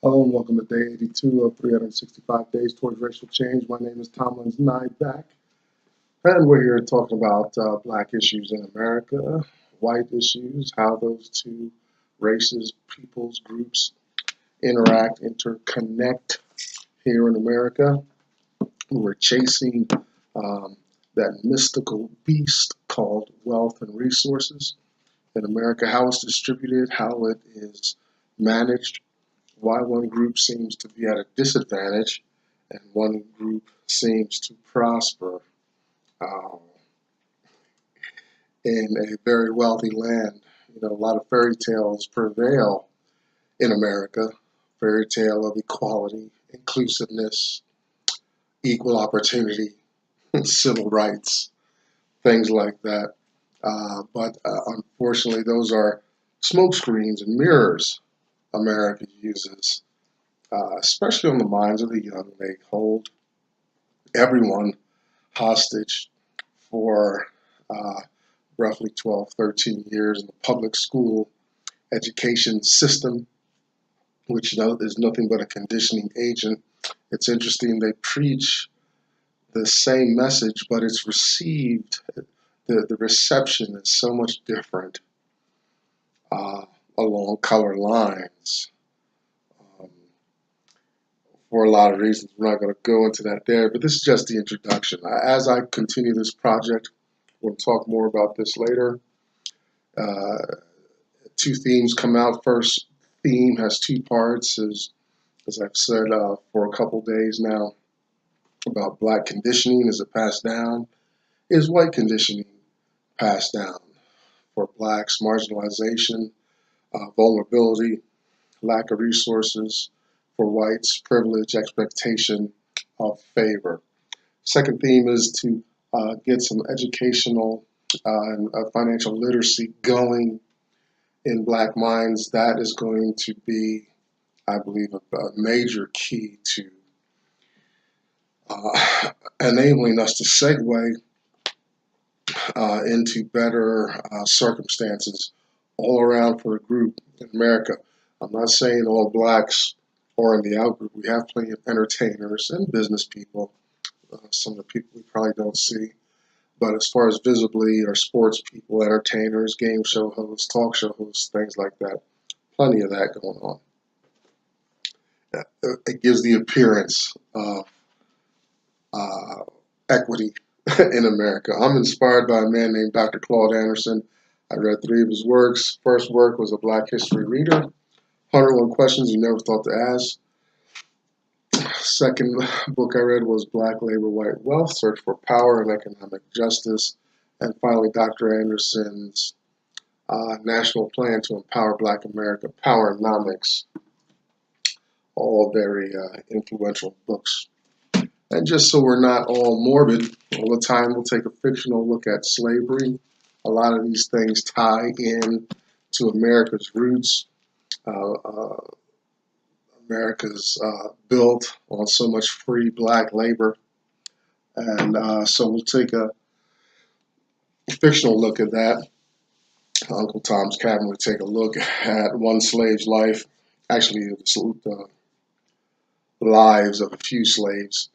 Hello and welcome to day 82 of 365 Days Towards Racial Change. My name is Tomlins Nyback, and we're here talking about black issues in America, white issues, how those two races, peoples, groups interact, interconnect here in America. We're chasing that mystical beast called wealth and resources in America, how it's distributed, how it is managed, why one group seems to be at a disadvantage and one group seems to prosper uh, in a very wealthy land. You know, a lot of fairy tales prevail in America. Fairy tale of equality, inclusiveness, equal opportunity, civil rights, things like that. But unfortunately, those are smokescreens and mirrors America uses, especially on the minds of the young. They hold everyone hostage for roughly 12, 13 years in the public school education system, which is nothing but a conditioning agent. It's interesting, they preach the same message, but it's received, the reception is so much different uh, along color lines. Um, for a lot of reasons. We're not going to go into that there, but this is just the introduction. As I continue this project, we'll talk more about this later. Uh, Two themes come out. First theme has two parts, as I've said for a couple days now, about black conditioning. Is it passed down? Is white conditioning passed down? For blacks, marginalization, vulnerability, lack of resources. For whites, privilege, expectation of favor. Second theme is to get some educational and financial literacy going in black minds. That is going to be, I believe, a major key to enabling us to segue into better circumstances all around for the group in America. I'm not saying all blacks are in the outgroup. We have plenty of entertainers and business people, some of the people we probably don't see. But as far as visibly are sports people, entertainers, game show hosts, talk show hosts, things like that, plenty of that going on. It gives the appearance of uh, equity in America. I'm inspired by a man named Dr. Claude Anderson. I read three of his works. First work was a Black History Reader, 101 Questions You Never Thought to Ask. Second book I read was Black Labor, White Wealth, Search for Power and Economic Justice. And finally, Dr. Anderson's National Plan to Empower Black America, Powernomics, all very influential books. And just so we're not all morbid all the time, we'll take a fictional look at slavery. A lot of these things tie in to America's roots. America's built on so much free black labor. And so we'll take a fictional look at that. Uncle Tom's Cabin would take a look at one slave's life. Actually, the lives of a few slaves,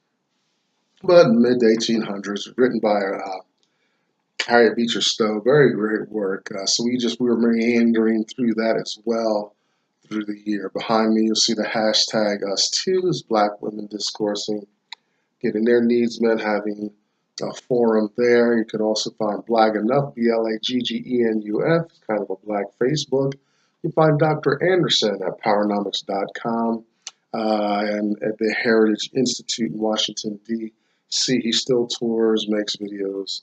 but mid 1800s, written by Harriet Beecher Stowe. Very great work. So we were meandering through that as well through the year. Behind me, you'll see the hashtag #US2 is Black Women Discoursing, getting their needs met, having a forum there. You can also find Black Enough, BLAGGENUF, kind of a black Facebook. You can find Dr. Anderson at powernomics.com and at the Heritage Institute in Washington, D.C. He still tours, makes videos,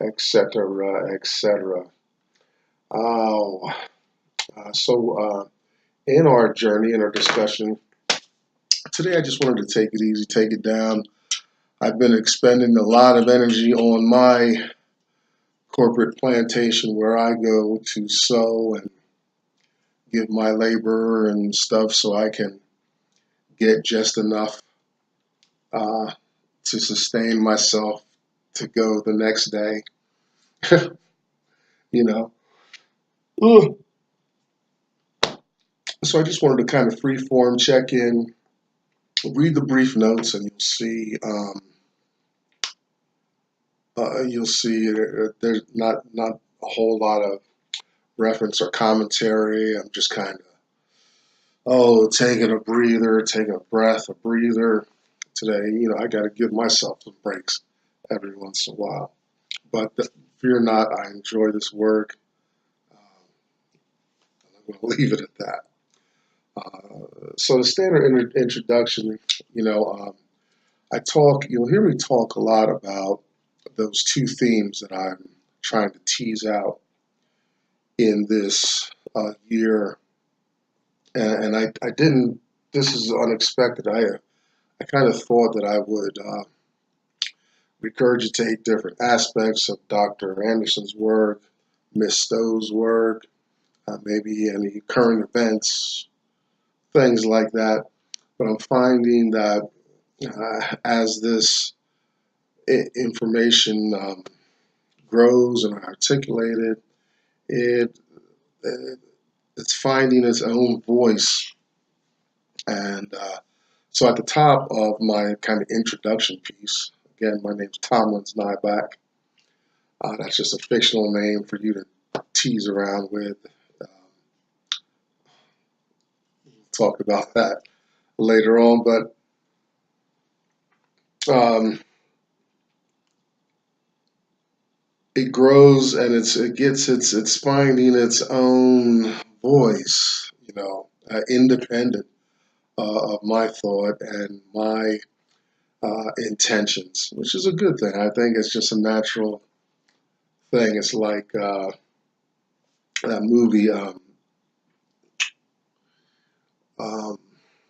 etc., etc. Oh, so in our journey, in our discussion, today I just wanted to take it easy, take it down. I've been expending a lot of energy on my corporate plantation where I go to sow and give my labor and stuff so I can get just enough to sustain myself to go the next day. you know. Ugh. So I just wanted to kind of free form check in, read the brief notes, and you'll see there's not a whole lot of reference or commentary. I'm just kind of taking a breather, taking a breath, a breather. Today, I got to give myself some breaks every once in a while. But fear not, I enjoy this work. I'm going to leave it at that. So the standard introduction, you'll hear me talk a lot about those two themes that I'm trying to tease out in this year. And I didn't, this is unexpected. I kind of thought that I would regurgitate different aspects of Dr. Anderson's work, Miss Stowe's work, maybe any current events, things like that. But I'm finding that as this information grows and articulated, it, it's finding its own voice. And so at the top of my kind of introduction piece, again, my name's Tomlin's Nyback. That's just a fictional name for you to tease around with. We'll talk about that later on, but it grows and it's finding its own voice, independent of my thought and my intentions, which is a good thing. I think it's just a natural thing. It's like that movie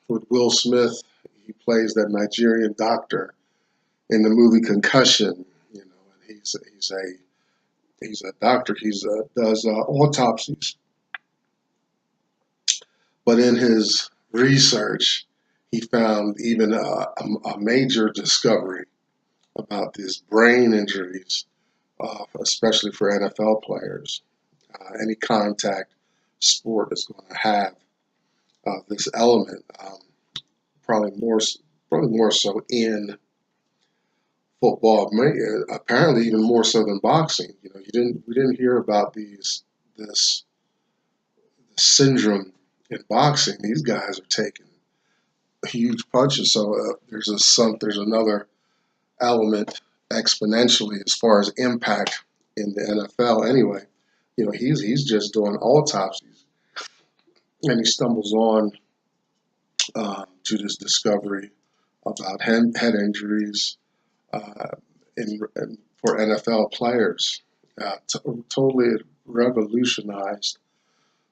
with Will Smith. He plays that Nigerian doctor in the movie Concussion. And he's a doctor. He does autopsies, but in his research, he found even a major discovery about these brain injuries, especially for NFL players. Any contact sport is going to have this element, probably more so in football, apparently even more so than boxing. We didn't hear about this syndrome in boxing. These guys are taking huge punches. So there's another element exponentially as far as impact in the NFL. Anyway, he's just doing autopsies, and he stumbles on to this discovery about head injuries for NFL players. Totally revolutionized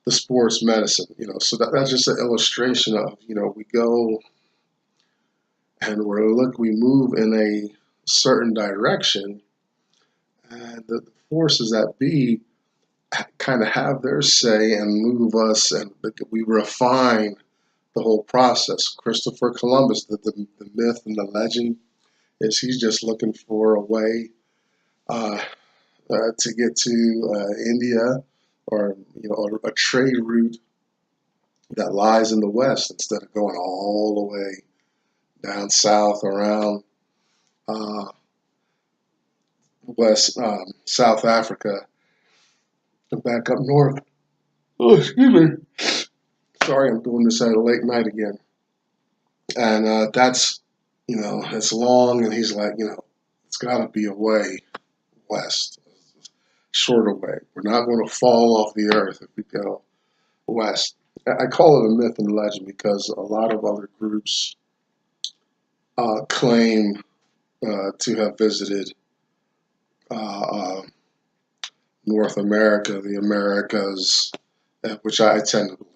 the sports medicine. So that's just an illustration of we go and we move in a certain direction, and the forces that be kind of have their say and move us, and we refine the whole process. Christopher Columbus, the myth and the legend is he's just looking for a way to get to India, or a trade route that lies in the west instead of going all the way down south around South Africa and back up north. Oh, excuse me. Sorry, I'm doing this at a late night again. And that's, it's long, and he's like, it's got to be a way west, shorter way. We're not going to fall off the earth if we go west. I call it a myth and legend because a lot of other groups claim to have visited North America, the Americas, which I tend to believe.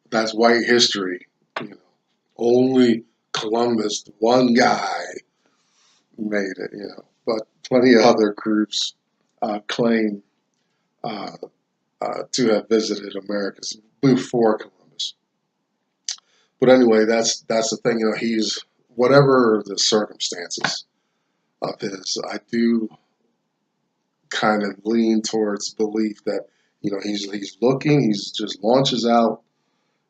That's white history. Only Columbus, one guy, made it. But plenty of other groups claim to have visited Americas before Columbus. But anyway, that's the thing. He's, whatever the circumstances of his, I do kind of lean towards belief that You know, he's looking, he's just launches out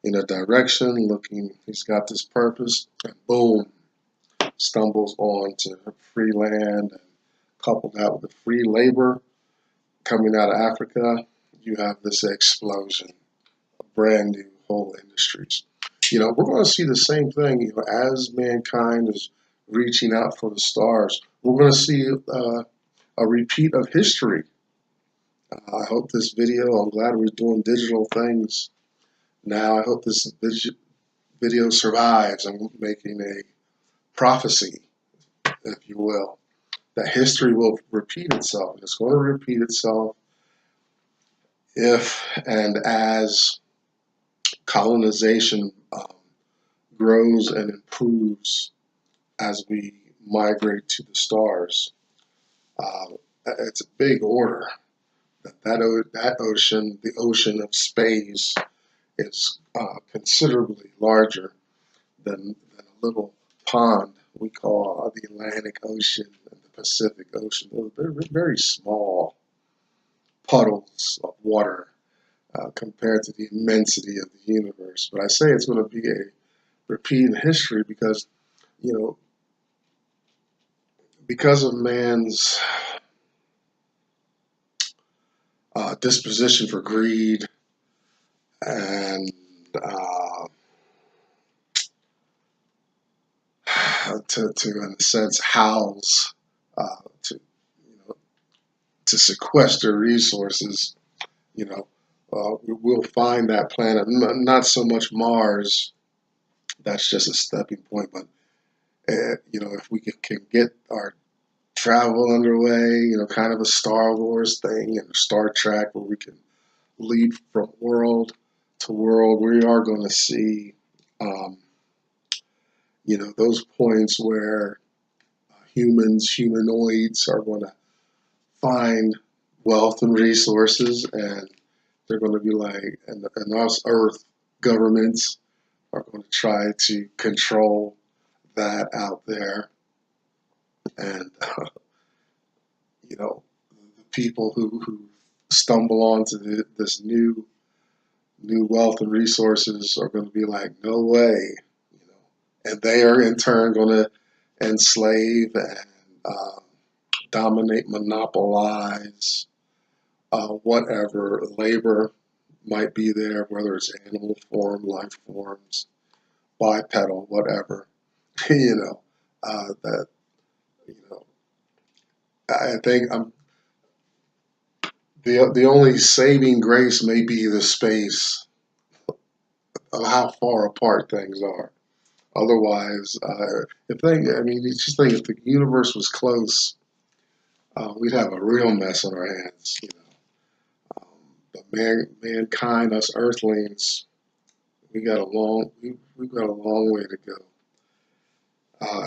in a direction, looking, he's got this purpose, and boom, stumbles onto free land, and coupled that with the free labor coming out of Africa, you have this explosion of brand new whole industries. You know, we're going to see the same thing, you know, as mankind is reaching out for the stars. We're going to see a repeat of history. I hope this video, I'm glad we're doing digital things now. I hope this video survives. I'm making a prophecy, if you will, that history will repeat itself. And it's going to repeat itself if and as colonization grows and improves as we migrate to the stars. It's a big order. That ocean, the ocean of space, is considerably larger than a little pond we call the Atlantic Ocean and the Pacific Ocean. They're very small puddles of water compared to the immensity of the universe. But I say it's going to be a repeat in history because, you know, because of man's disposition for greed and to in a sense house to you know to sequester resources. You know, we'll find that planet. Not so much Mars. That's just a stepping point. But you know, if we can get our travel underway, you know, kind of a Star Wars thing and Star Trek, where we can leap from world to world, we are going to see, you know, those points where humanoids are going to find wealth and resources, and they're going to be like, and us Earth governments are going to try to control that out there, and you know, the people who stumble onto this new wealth and resources are going to be like, no way, you know, and they are in turn going to enslave and dominate, monopolize whatever labor might be there, whether it's animal form, life forms, bipedal, whatever. You know, that you know, I think the only saving grace may be the space of how far apart things are. Otherwise, I mean, you just think if the universe was close, we'd have a real mess on our hands. You know, but mankind, us Earthlings, we've got a long way to go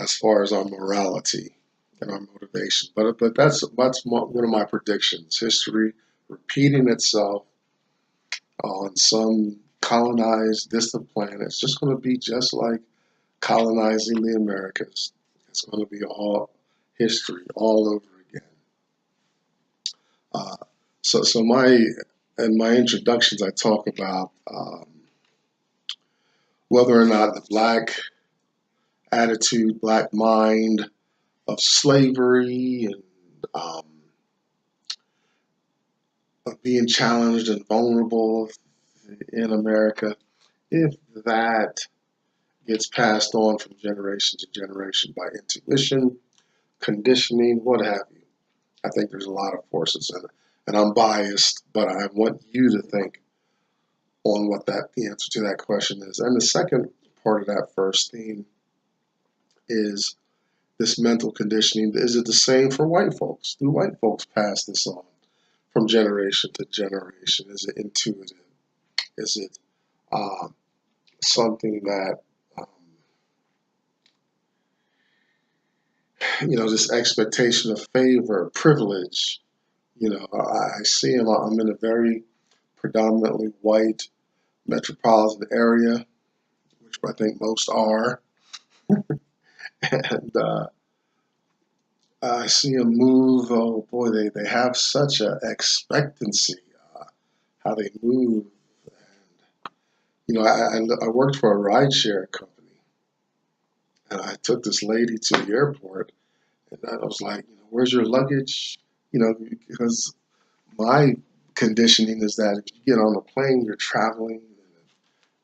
as far as our morality and our motivation. But that's one of my predictions. History repeating itself on some colonized distant planet. It's just going to be just like colonizing the Americas. It's going to be all history all over again. Uh, so in my introductions, I talk about whether or not the black attitude, black mind of slavery and of being challenged and vulnerable in America, if that gets passed on from generation to generation by intuition, conditioning, what have you. I think there's a lot of forces in it. And I'm biased, but I want you to think on what the answer to that question is. And the second part of that first theme is this mental conditioning. Is it the same for white folks? Do white folks pass this on from generation to generation? Is it intuitive? Is it something that, you know, this expectation of favor, privilege? You know, I see them. I'm in a very predominantly white metropolitan area, which I think most are, and I see them move. Oh boy, they have such an expectancy how they move. You know, I worked for a rideshare company, and I took this lady to the airport, and I was like, you know, where's your luggage? You know, because my conditioning is that if you get on a plane, you're traveling,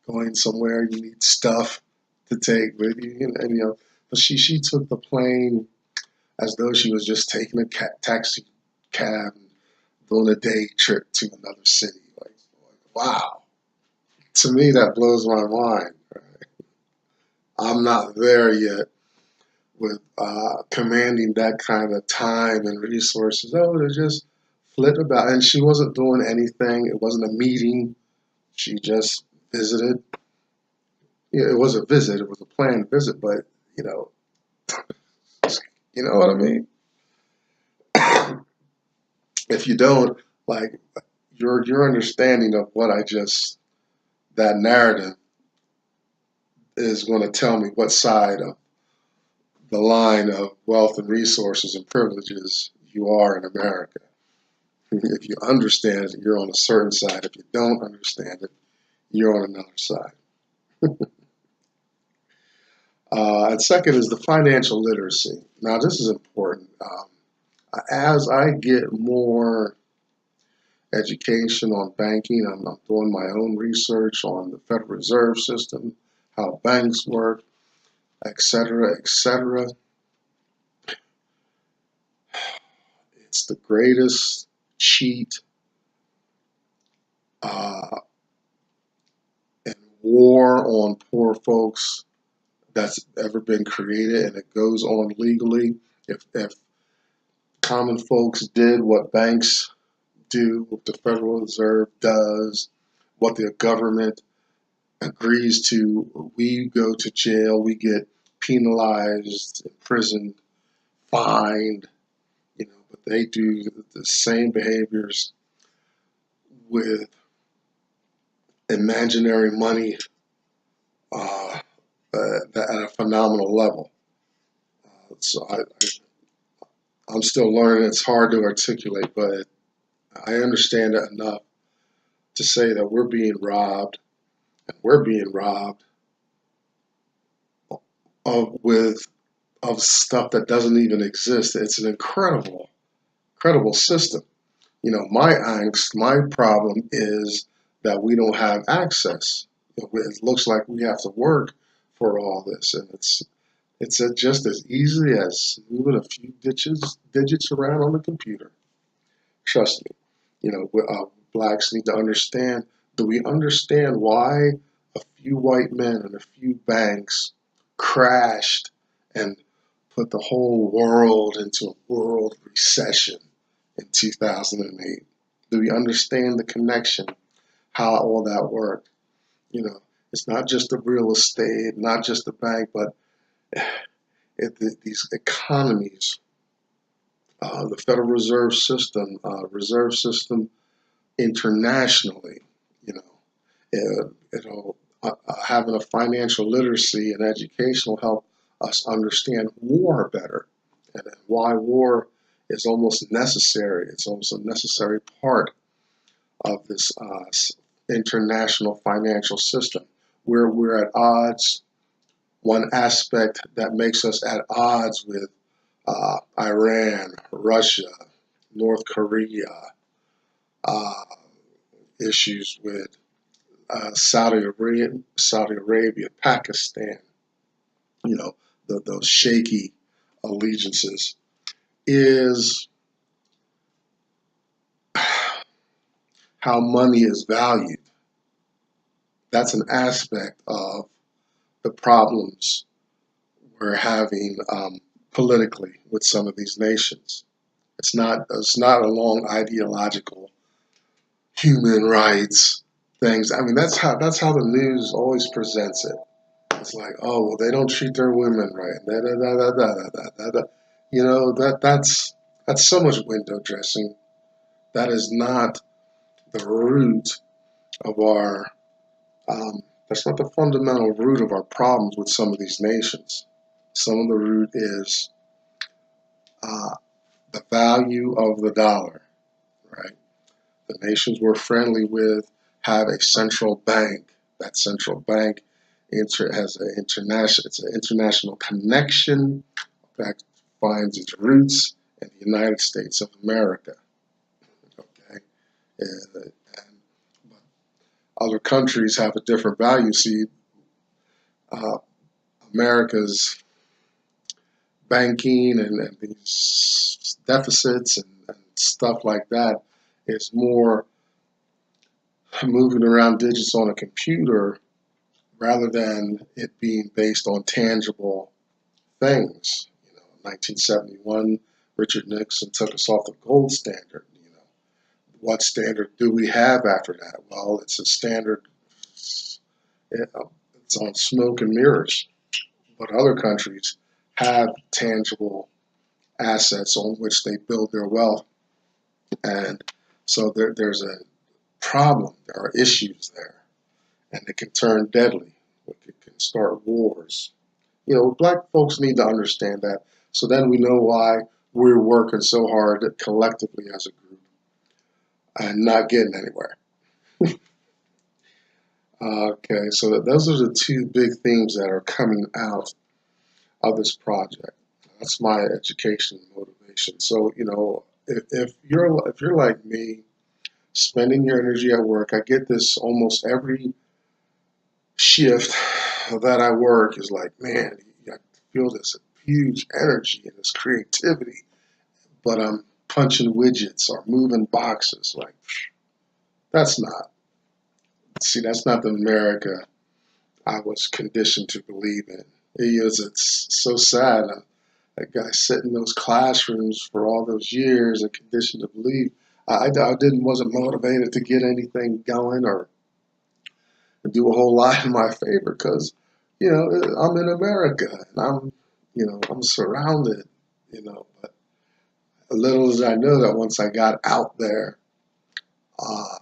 going somewhere, you need stuff to take with you, and you know, but she took the plane as though she was just taking a taxi cab, doing a day trip to another city. Like wow. To me, that blows my mind. I'm not there yet with commanding that kind of time and resources. Oh, to just flit about. And she wasn't doing anything. It wasn't a meeting. She just visited. Yeah, it was a visit. It was a planned visit, but you know, you know what I mean. If you don't, like, your understanding of what I just that narrative is going to tell me what side of the line of wealth and resources and privileges you are in America. If you understand it, you're on a certain side. If you don't understand it, you're on another side. And second is the financial literacy. Now, this is important. As I get more education on banking, I'm doing my own research on the Federal Reserve System, how banks work, et cetera, et cetera. It's the greatest cheat uh, and war on poor folks that's ever been created, and it goes on legally. If common folks did what banks do, what the Federal Reserve does, what the government agrees to, we go to jail, we get penalized, imprisoned, fined, you know, but they do the same behaviors with imaginary money at a phenomenal level. I'm still learning. It's hard to articulate, but I understand it enough to say that we're being robbed, and we're being robbed with of stuff that doesn't even exist. It's an incredible system. You know, my angst, my problem is that we don't have access. It looks like we have to work for all this, and it's just as easy as moving a few digits around on the computer. Trust me. You know, blacks need to understand. Do we understand why a few white men and a few banks crashed and put the whole world into a world recession in 2008? Do we understand the connection, how all that worked? You know, it's not just the real estate, not just the bank, but these economies, the Federal Reserve System internationally, you know, having a financial literacy and education will help us understand war better and why war is almost necessary. It's almost a necessary part of this international financial system where we're at odds. One aspect that makes us at odds with Iran, Russia, North Korea, uh, issues with Saudi Arabia, Pakistan, you know, those shaky allegiances, is how money is valued. That's an aspect of the problems we're having politically with some of these nations. It's not along ideological human rights things. I mean, that's how the news always presents it. It's like, oh well, they don't treat their women right. Da, da, da, da, da, da, da, da. You know that's so much window dressing. That is not the root of our. That's not the fundamental root of our problems with some of these nations. Some of the root is uh, the value of the dollar, right? the nations we're friendly with have a central bank. That central bank has an international connection that finds its roots in the United States of America. Okay, and other countries have a different value. See, uh, America's banking and these deficits and stuff like that is more moving around digits on a computer rather than it being based on tangible things. You know, 1971, Richard Nixon took us off the gold standard. You know, what standard do we have after that? Well, it's a standard. It's on smoke and mirrors. But other countries have tangible assets on which they build their wealth, and so there's a problem. There are issues there, and it can turn deadly. It can start wars. You know, black folks need to understand that. So then we know why we're working so hard collectively as a group and not getting anywhere. Okay, so those are the two big themes that are coming out of this project. That's my education motivation. So, you know, if you're like me, spending your energy at work, I get this almost every shift that I work is like, man, I feel this huge energy and this creativity, but I'm punching widgets or moving boxes. Like, that's not, that's not the America I was conditioned to believe in. It's so sad. That guy sat in those classrooms for all those years and conditioned to believe. Wasn't motivated to get anything going or do a whole lot in my favor because, you know, I'm in America and I'm surrounded, but little as I know that once I got out there, uh,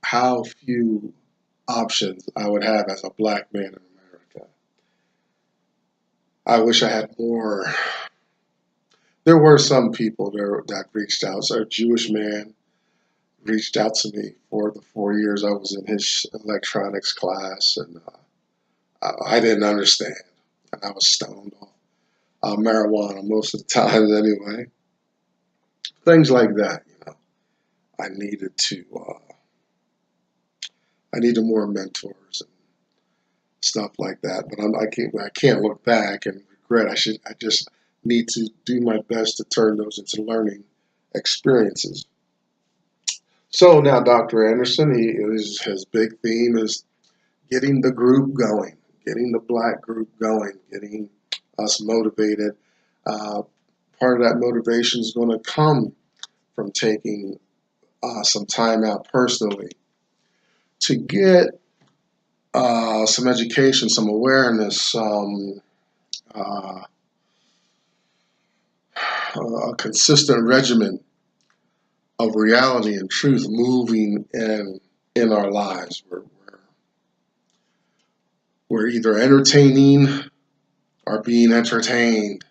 how few options I would have as a black man in America. I wish I had more. There were some people there that reached out. So a Jewish man reached out to me for the 4 years I was in his electronics class, and I didn't understand, and I was stoned off marijuana most of the times anyway. Things like that, I needed to. I needed more mentors and stuff like that. But I can't look back and regret. I just need to do my best to turn those into learning experiences. So now, Dr. Anderson, his big theme is getting the group going, getting the black group going, getting us motivated. Uh, Part of that motivation is going to come from taking some time out personally to get some education, some awareness, uh, a consistent regimen of reality and truth moving in our lives. We're either entertaining or being entertained.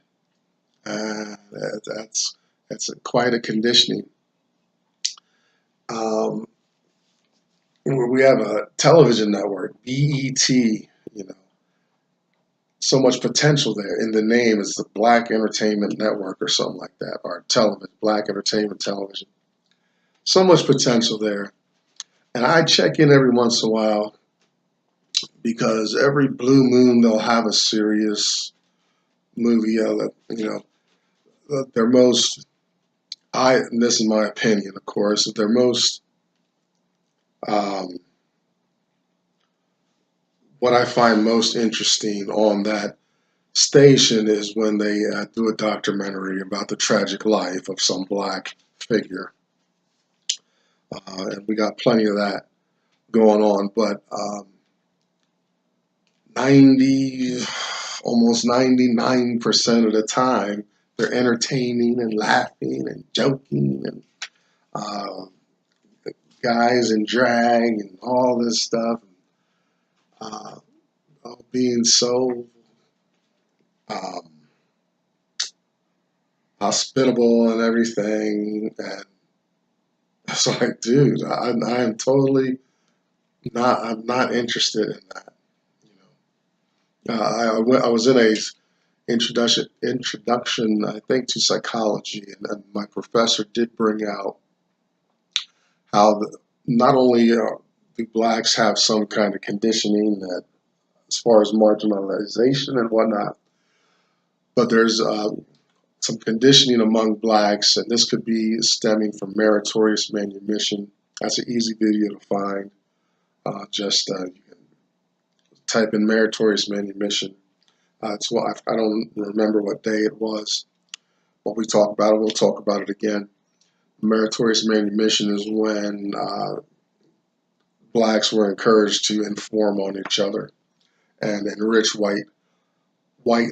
That's quite a conditioning. Um, we have a television network, BET. So much potential there in the name. It's the Black Entertainment Network or something like that, or television, Black Entertainment Television. So much potential there. And I check in every once in a while because every blue moon they'll have a serious movie. Their most, and this is my opinion, of course, their most, um, what I find most interesting on that station is when they do a documentary about the tragic life of some black figure. And we got plenty of that going on, but 90, almost 99% of the time, they're entertaining and laughing and joking and uh, guys in drag and all this stuff, uh, all being so um, hospitable and everything. And It's like, dude, I am totally not. I'm not interested in that. You I was in a introduction, I think, to psychology, and my professor did bring out how not only do blacks have some kind of conditioning that, as far as marginalization and whatnot, but there's some conditioning among blacks, and this could be stemming from meritorious manumission. That's an easy video to find. Just you can type in meritorious manumission. I don't remember what day it was, but we talked about it. We'll talk about it again. Meritorious manumission is when blacks were encouraged to inform on each other and enrich white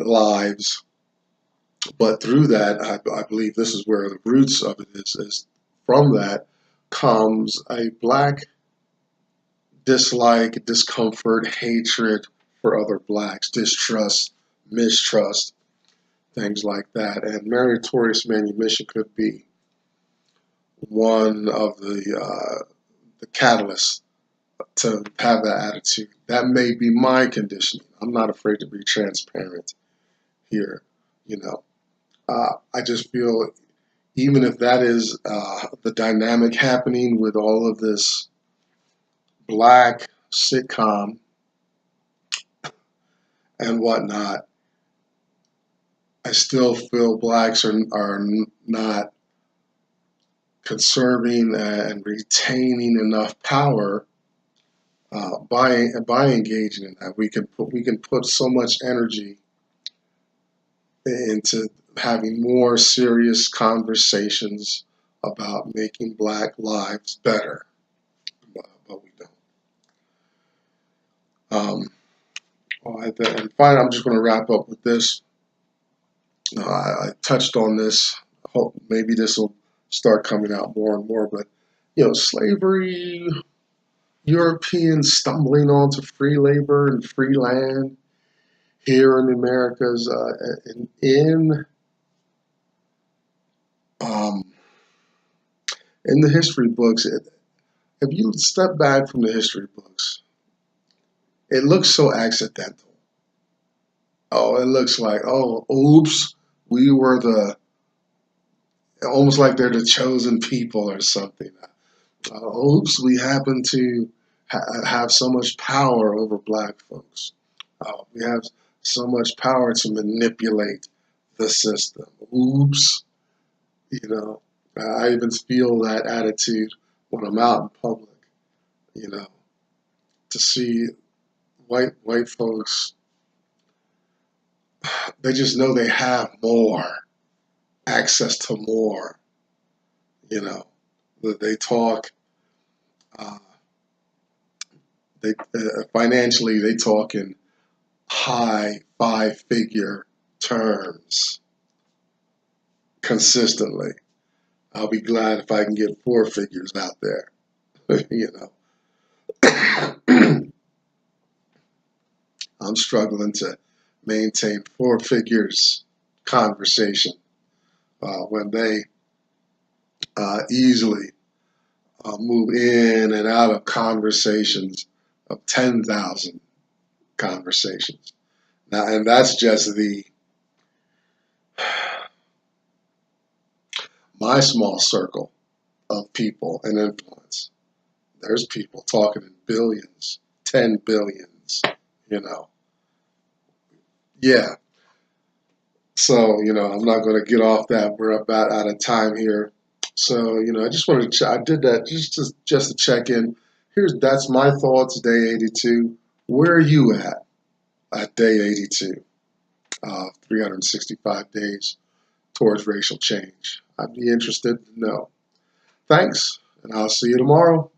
lives. But through that, I believe this is where the roots of it is from that comes a black dislike, discomfort, hatred for other blacks, distrust, mistrust, things like that. And meritorious manumission could be one of the catalysts to have that attitude. That may be my conditioning. I'm not afraid to be transparent here. You know, I just feel even if that is the dynamic happening with all of this black sitcom and whatnot, I still feel blacks are not conserving and retaining enough power by engaging in that. We can put so much energy into having more serious conversations about making black lives better, but we don't. And finally, I'm just going to wrap up with this. I touched on this. Hope maybe this will start coming out more and more. But slavery, Europeans stumbling onto free labor and free land here in the Americas, um, in the history books. If you step back from the history books, it looks so accidental. Oh, it looks like, oh, oops, we were almost like they're the chosen people or something. Oops, we happen to have so much power over black folks. We have so much power to manipulate the system. Oops, I even feel that attitude when I'm out in public, you know, to see white folks, they just know they have more access to more, that they talk, uh, they financially they talk in high five-figure terms consistently. I'll be glad if I can get four figures out there, I'm struggling to maintain four figures conversation when they easily move in and out of conversations of 10,000 conversations. Now, and that's just my small circle of people and influence. There's people talking in billions, 10 billions, Yeah. So, I'm not going to get off that. We're about out of time here. So, I just wanted to, I did that just to check in. That's my thoughts, day 82. Where are you at day 82? 365 days towards racial change. I'd be interested to know. Thanks, and I'll see you tomorrow.